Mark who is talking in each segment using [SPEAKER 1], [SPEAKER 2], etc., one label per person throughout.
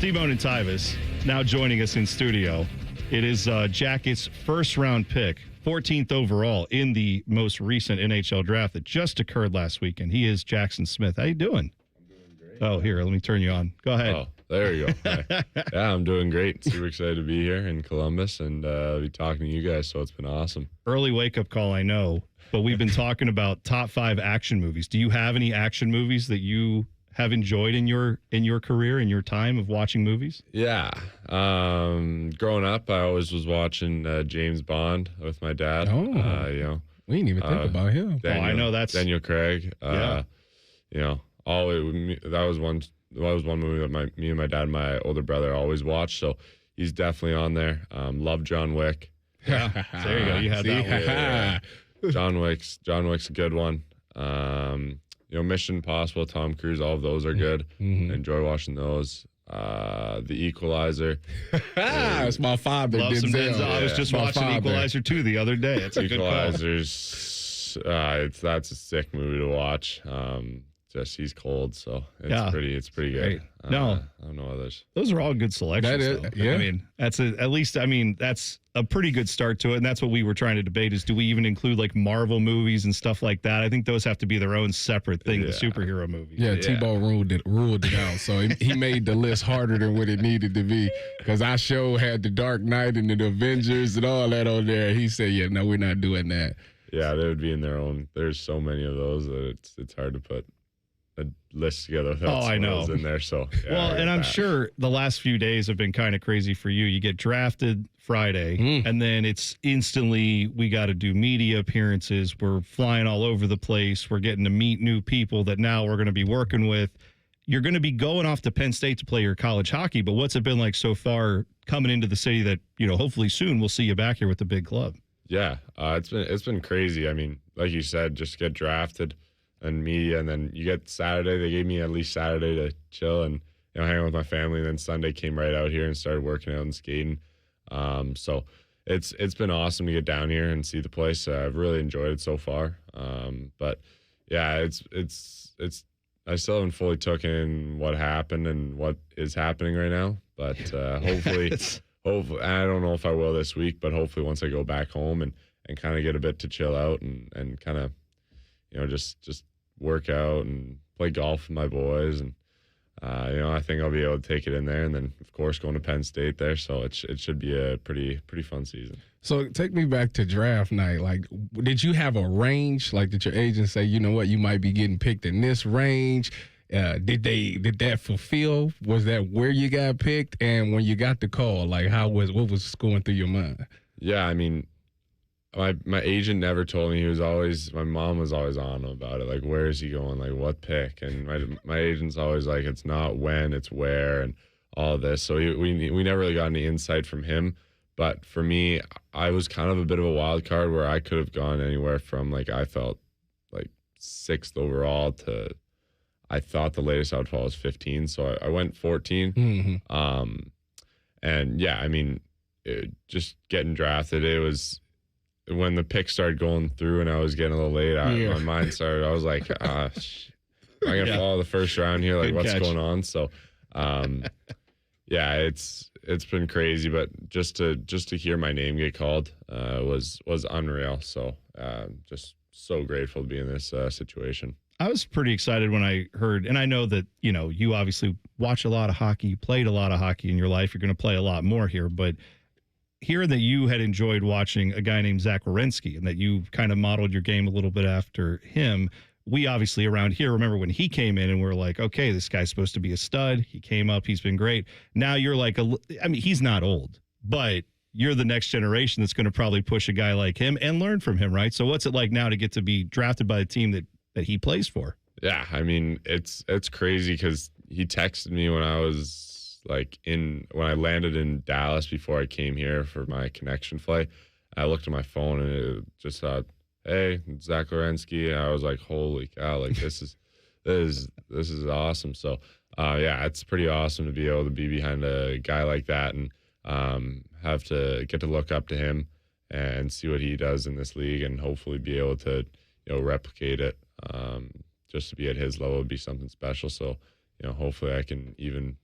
[SPEAKER 1] T-Bone and Tyvis now joining us in studio. It is Jackets' first-round pick, 14th overall in the most recent NHL draft that just occurred last weekend. He is Jackson Smith. How you doing?
[SPEAKER 2] I'm doing great.
[SPEAKER 1] Oh, here, let me turn you on. Go ahead.
[SPEAKER 2] Oh, there you go. Hi. Yeah, I'm doing great. Super excited to be here in Columbus and be talking to you guys, so it's been awesome.
[SPEAKER 1] Early wake-up call, I know, but we've been talking about top 5 action movies. Do you have any action movies that you have enjoyed in your career, in your time of watching movies?
[SPEAKER 2] Yeah. Growing up, I always was watching James Bond with my dad.
[SPEAKER 3] Oh. We didn't even think about him.
[SPEAKER 1] I know that's
[SPEAKER 2] Daniel Craig.
[SPEAKER 1] Yeah.
[SPEAKER 2] That was one movie that me and my dad and my older brother always watched. So he's definitely on there. Love John Wick.
[SPEAKER 1] Yeah. There you go. You had that one.
[SPEAKER 2] John Wick's a good one. Mission Impossible, Tom Cruise, all of those are good.
[SPEAKER 3] Mm-hmm.
[SPEAKER 2] Enjoy watching those. The Equalizer.
[SPEAKER 3] It's my father.
[SPEAKER 1] Love some
[SPEAKER 3] Denzel.
[SPEAKER 1] Denzel. I was just watching Equalizer 2 the other day. It's a good call.
[SPEAKER 2] Equalizer's that's a sick movie to watch. He's cold, so it's pretty good.
[SPEAKER 1] No,
[SPEAKER 2] I don't know others.
[SPEAKER 1] Those are all good selections.
[SPEAKER 3] That is,
[SPEAKER 1] though.
[SPEAKER 3] yeah.
[SPEAKER 1] I mean, that's a pretty good start to it, and that's what we were trying to debate: is do we even include like Marvel movies and stuff like that? I think those have to be their own separate thing. The superhero movies.
[SPEAKER 3] Yeah, T-Bone ruled it out. So he made the list harder than what it needed to be, because I sure had the Dark Knight and the Avengers and all that on there. He said, "Yeah, no, we're not doing that."
[SPEAKER 2] Yeah, they would be in their own. There's so many of those that it's hard to put a list together without some of those in there. So
[SPEAKER 1] and I'm sure the last few days have been kind of crazy for you. You get drafted Friday, and then it's instantly we got to do media appearances. We're flying all over the place. We're getting to meet new people that now we're going to be working with. You're going to be going off to Penn State to play your college hockey, but what's it been like so far coming into the city that, hopefully soon we'll see you back here with the big club?
[SPEAKER 2] Yeah, it's been crazy. I mean, like you said, just get drafted and media, and then you get Saturday. They gave me at least Saturday to chill and hang out with my family. And then Sunday came right out here and started working out and skating. So it's been awesome to get down here and see the place. I've really enjoyed it so far. But yeah, it's I still haven't fully taken in what happened and what is happening right now. But hopefully, I don't know if I will this week, but hopefully once I go back home and kind of get a bit to chill out and kind of just work out and play golf with my boys, and I think I'll be able to take it in there, and then of course going to Penn State there, so it should be a pretty fun season.
[SPEAKER 3] So take me back to draft night. Like, did you have a range? Like, did your agent say, you know what, you might be getting picked in this range? Did that fulfill? Was that where you got picked? And when you got the call, like, what was going through your mind?
[SPEAKER 2] Yeah, I mean, my agent never told me. My mom was always on him about it. Like, where is he going? Like, what pick? And my agent's always like, it's not when, it's where, and all this. So we never really got any insight from him. But for me, I was kind of a bit of a wild card where I could have gone anywhere from, like, I felt like 6th overall to, I thought the latest I would fall was 15. So I went 14.
[SPEAKER 3] Mm-hmm.
[SPEAKER 2] And yeah, I mean, just getting drafted, it was, when the pick started going through and I was getting a little late, my mind started, I was like, am I going to follow the first round here? Like,
[SPEAKER 1] Good
[SPEAKER 2] what's
[SPEAKER 1] catch.
[SPEAKER 2] going on? So, yeah, it's been crazy, but just to hear my name get called was unreal. So, just so grateful to be in this situation.
[SPEAKER 1] I was pretty excited when I heard, and I know that, you obviously watch a lot of hockey, played a lot of hockey in your life. You're going to play a lot more here, but hearing that you had enjoyed watching a guy named Zach Werenski and that you kind of modeled your game a little bit after him. We obviously around here remember when he came in and we're like, okay, this guy's supposed to be a stud. He came up, he's been great. Now you're like, he's not old, but you're the next generation that's going to probably push a guy like him and learn from him, right? So what's it like now to get to be drafted by a team that he plays for?
[SPEAKER 2] Yeah, I mean, it's crazy because he texted me when I was when I landed in Dallas before I came here for my connection flight. I looked at my phone and it just thought, hey, it's Zach Werenski. I was like, holy cow, like this is awesome. So yeah, it's pretty awesome to be able to be behind a guy like that and have to get to look up to him and see what he does in this league and hopefully be able to replicate it. Just to be at his level would be something special. So hopefully I can even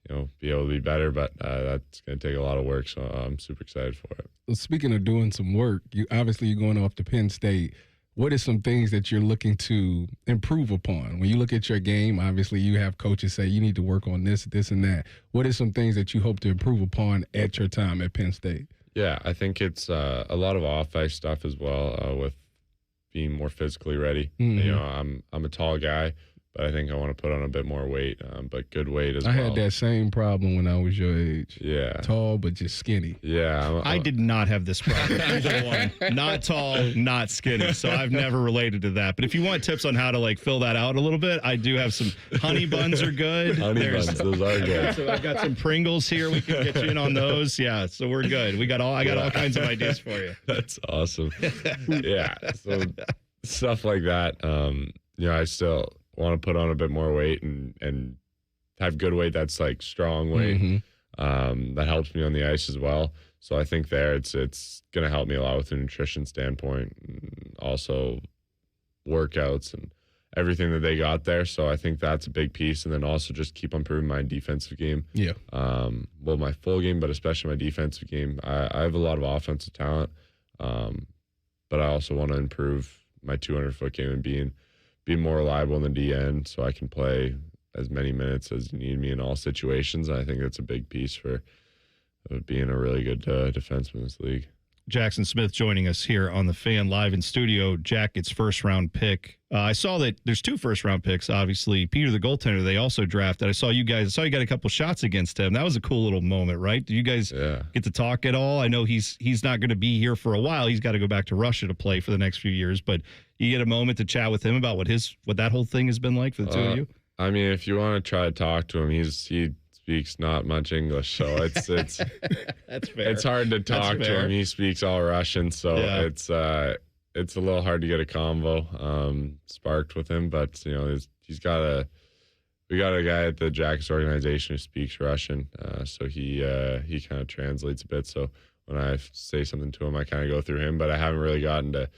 [SPEAKER 2] be able to be better. But that's going to take a lot of work, so I'm super excited for it.
[SPEAKER 3] Well, speaking of doing some work, you're going off to Penn State. What are some things that you're looking to improve upon? When you look at your game, obviously you have coaches say you need to work on this, and that. What are some things that you hope to improve upon at your time at Penn State?
[SPEAKER 2] Yeah, I think it's a lot of off-ice stuff as well with being more physically ready.
[SPEAKER 3] Mm-hmm.
[SPEAKER 2] I'm a tall guy, but I think I want to put on a bit more weight, but good weight as well.
[SPEAKER 3] I had that same problem when I was your age.
[SPEAKER 2] Yeah.
[SPEAKER 3] Tall, but just skinny.
[SPEAKER 2] Yeah.
[SPEAKER 1] I did not have this problem. Either one. Not tall, not skinny. So I've never related to that. But if you want tips on how to fill that out a little bit, I do have some honey buns are good.
[SPEAKER 2] Honey buns, those are good.
[SPEAKER 1] So I've got some Pringles here. We can get you in on those. Yeah, so we're good. I got all kinds of ideas for you.
[SPEAKER 2] That's awesome. Yeah. So stuff like that. I still want to put on a bit more weight and have good weight that's strong weight.
[SPEAKER 3] Mm-hmm.
[SPEAKER 2] That helps me on the ice as well. So I think it's going to help me a lot with the nutrition standpoint, and also workouts and everything that they got there. So I think that's a big piece. And then also just keep improving my defensive game.
[SPEAKER 3] Yeah.
[SPEAKER 2] Well, my full game, but especially my defensive game. I have a lot of offensive talent, but I also want to improve my 200-foot game and being more reliable in the DN, so I can play as many minutes as you need me in all situations. I think that's a big piece for being a really good defenseman in this league.
[SPEAKER 1] Jackson Smith joining us here on the Fan live in studio. Jack gets first-round pick. I saw that there's 2 first-round picks, obviously. Peter, the goaltender, they also drafted. I saw you got a couple shots against him. That was a cool little moment, right? Did you guys get to talk at all? I know he's not going to be here for a while. He's got to go back to Russia to play for the next few years, but you get a moment to chat with him about what that whole thing has been like for the two of you?
[SPEAKER 2] I mean, if you want to try to talk to him, he speaks not much English, so it's
[SPEAKER 1] That's fair.
[SPEAKER 2] It's hard to talk to him. He speaks all Russian, so it's a little hard to get a convo sparked with him. But we got a guy at the Jackets organization who speaks Russian, so he kind of translates a bit. So when I say something to him, I kind of go through him. But I haven't really gotten to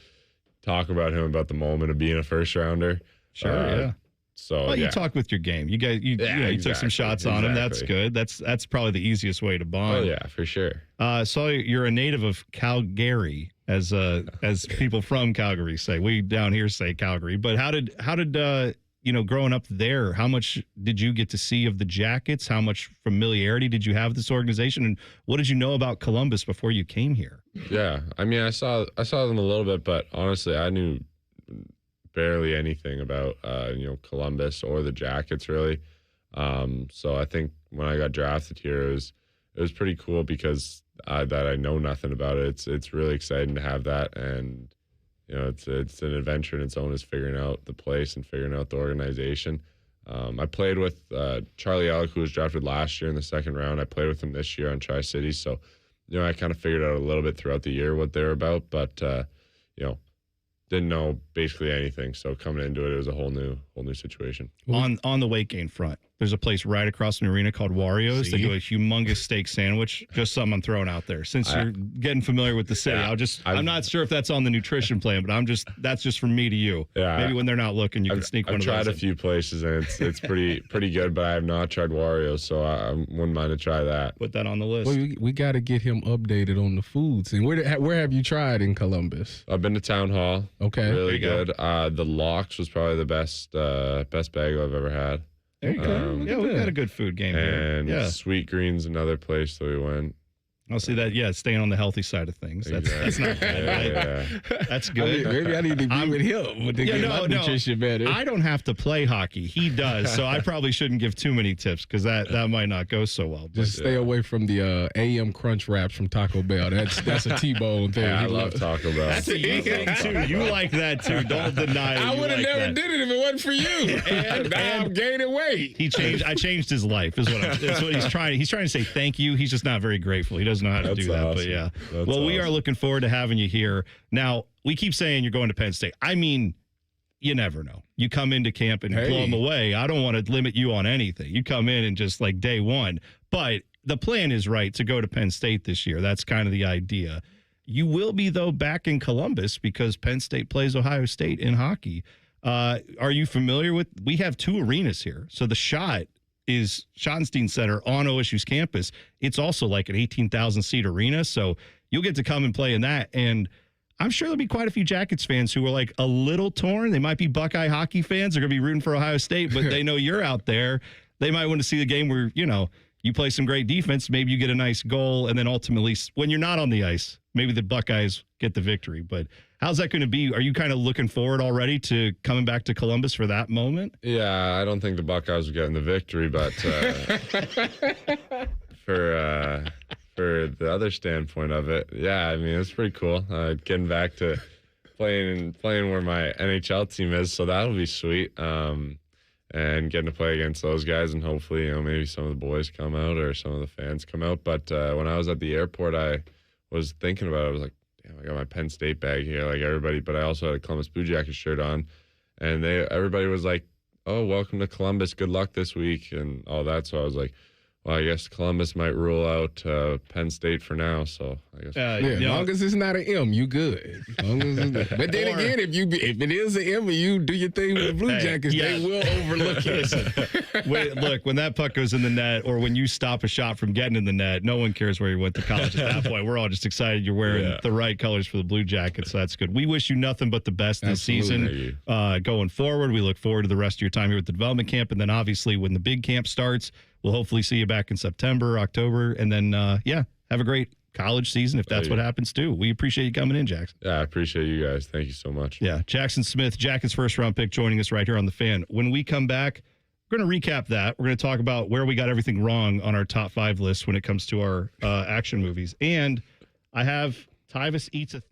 [SPEAKER 2] talk about him about the moment of being a first rounder.
[SPEAKER 1] Sure, yeah.
[SPEAKER 2] So
[SPEAKER 1] you talk with your game. You guys, you took some shots on him. That's good. That's probably the easiest way to bond.
[SPEAKER 2] Oh yeah, for sure.
[SPEAKER 1] So you're a native of Calgary, as people from Calgary say. We down here say Calgary. But how did growing up there, how much did you get to see of the Jackets? How much familiarity did you have with this organization? And what did you know about Columbus before you came here? Yeah,
[SPEAKER 2] I mean, I saw them a little bit, but honestly, I knew barely anything about Columbus or the Jackets really. So I think when I got drafted here, it was pretty cool because that I know nothing about it. It's really exciting to have that, and it's an adventure in its own, is figuring out the place and figuring out the organization. I played with Charlie Alec, who was drafted last year in the second round. I played with him this year on Tri-Cities, so I kind of figured out a little bit throughout the year what they're about, but didn't know basically anything. So coming into it, it was a whole new situation.
[SPEAKER 1] On the weight gain front, there's a place right across from the arena called Wario's. They do a humongous steak sandwich. Just something I'm throwing out there. Since you're getting familiar with the city, I'm not sure if that's on the nutrition plan, but that's just from me to you. Yeah, maybe when they're not looking, you can sneak one of those.
[SPEAKER 2] I've tried a few places and it's pretty good, but I have not tried Wario's, so I wouldn't mind to try that.
[SPEAKER 1] Put that on the list.
[SPEAKER 3] Well, we got to get him updated on the foods. And where have you tried in Columbus?
[SPEAKER 2] I've been to Town Hall.
[SPEAKER 3] Okay,
[SPEAKER 2] really good. The Locks was probably the best bagel I've ever had.
[SPEAKER 1] There you go. We've got a good food game
[SPEAKER 2] and
[SPEAKER 1] here.
[SPEAKER 2] Sweet Green's another place that we went.
[SPEAKER 1] I'll see that. Yeah, staying on the healthy side of things. That's not bad.
[SPEAKER 2] Yeah.
[SPEAKER 1] That's good.
[SPEAKER 3] Maybe I need to be with him to get my nutrition better.
[SPEAKER 1] I don't have to play hockey. He does, so I probably shouldn't give too many tips because that might not go so well.
[SPEAKER 3] Just stay away from the AM Crunch wraps from Taco Bell. That's a T-Bone thing.
[SPEAKER 2] I love Taco Bell.
[SPEAKER 1] That's a you thing too. You like that too. Don't deny it.
[SPEAKER 3] I would have never did it if it wasn't for you. and I'm gaining weight.
[SPEAKER 1] I changed his life. That's what he's trying. He's trying to say thank you. He's just not very grateful. He doesn't know how to do that.
[SPEAKER 2] Awesome.
[SPEAKER 1] But yeah.
[SPEAKER 2] That's
[SPEAKER 1] well, we are looking forward to having you here. Now, we keep saying you're going to Penn State. I mean, you never know. You come into camp and blow them away. I don't want to limit you on anything. You come in and just like day one. But the plan is right to go to Penn State this year. That's kind of the idea. You will be, though, back in Columbus because Penn State plays Ohio State in hockey. Are you familiar with – we have 2 arenas here. So the Shot is Schottenstein Center on OSU's campus. It's also like an 18,000 seat arena. So you'll get to come and play in that. And I'm sure there'll be quite a few Jackets fans who are like a little torn. They might be Buckeye hockey fans. They're going to be rooting for Ohio State, but they know you're out there. They might want to see the game where, you play some great defense. Maybe you get a nice goal. And then ultimately, when you're not on the ice, maybe the Buckeyes get the victory. But how's that going to be? Are you kind of looking forward already to coming back to Columbus for that moment?
[SPEAKER 2] Yeah, I don't think the Buckeyes are getting the victory, but for the other standpoint of it, yeah, I mean, it's pretty cool. Getting back to playing where my NHL team is, so that'll be sweet. And getting to play against those guys, and hopefully, maybe some of the boys come out or some of the fans come out. But when I was at the airport, I was thinking about it. I was like, damn, I got my Penn State bag here, like everybody, but I also had a Columbus Blue Jackets shirt on. And everybody was like, oh, welcome to Columbus. Good luck this week and all that. So I was like, well, I guess Columbus might rule out Penn State for now. So I guess.
[SPEAKER 3] As long as it's not an M, you good. But then again, if it is an M and you do your thing with the Blue Jackets, they will overlook it.
[SPEAKER 1] Look, when that puck goes in the net or when you stop a shot from getting in the net, no one cares where you went to college at that point. We're all just excited you're wearing the right colors for the Blue Jackets. So that's good. We wish you nothing but the best this season going forward. We look forward to the rest of your time here at the development camp. And then obviously when the big camp starts, we'll hopefully see you back in September, October, and then, have a great college season if that's what happens too. We appreciate you coming in, Jackson.
[SPEAKER 2] Yeah, I appreciate you guys. Thank you so much.
[SPEAKER 1] Yeah, Jackson Smith, Jackets first-round pick, joining us right here on The Fan. When we come back, we're going to recap that. We're going to talk about where we got everything wrong on our top 5 list when it comes to our action movies. And I have Tyvis Eats a